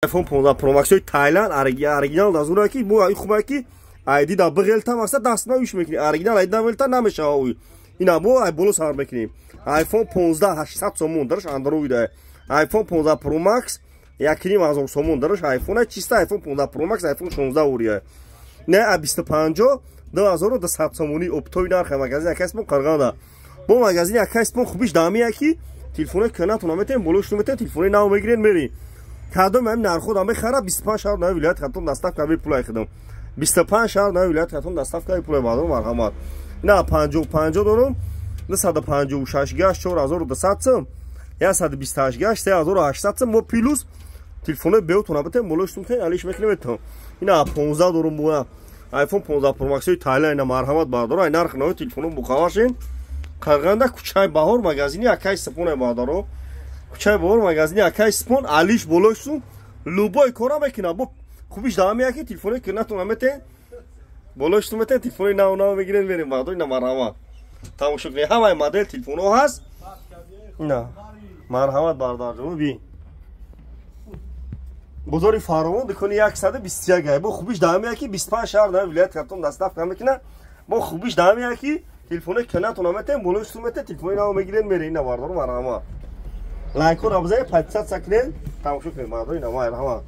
iPhone 15 Pro Max Thailand оригинал дазура ки бу хуба ки айди да бигелта мақсад даст навиш мекунӣ оригинал айди навелта намешава ина бу ай боло сар мекунӣ iPhone 15 800 сомон дарш Android iPhone 15 Pro Max 1,000 сомон дарш iPhone чиста iPhone 15 Pro Max iPhone 16 урия не 25 2200 сомони оптои нарх магазин акаспон қарғанда бу магазин акаспон хубиш дамия ки телефоне канатуна метем болош метем телефоне нав мегирен мери кадом ам нарху дам бехара 25 шахр на вилоят хатон доставка би пулай хидам 25 шахр на вилоят хатон доставка пулай бадо марҳамат на 50 дорум 256 гаш 4200 сом 128 гаш 3800 сом мо плюс телефоне беутуна метем болош метем алиш мекунем ина 15 дорум буна iPhone 15 Pro Max Thailand марҳамат бадоро ай нарх на телефону бухавашин қарғанда кучай баҳор магазини акай сапоне бадоро кучай баҳор магазини акай спон алиш болошсу лубой кора мекина бу хубиш дамия ки телефоне кинатуна мете болошсу мете телефони нав мегирен мерем бадо ина марҳамат тамошо кунед ҳамаи модель телефоно ҳаст ина марҳамат бардарҷон би бозори фаровон дукони 121 гай бу хубиш дамия ки 25 шаҳр на вилоят картон доставка мекина бу хубиш дамия ки телефоне канатуна мете болошсу мете телефони нав мегирен мерем ина бардор марҳамат лайкон абзай 500 сакнел тамошо кунед бадо ина марҳамат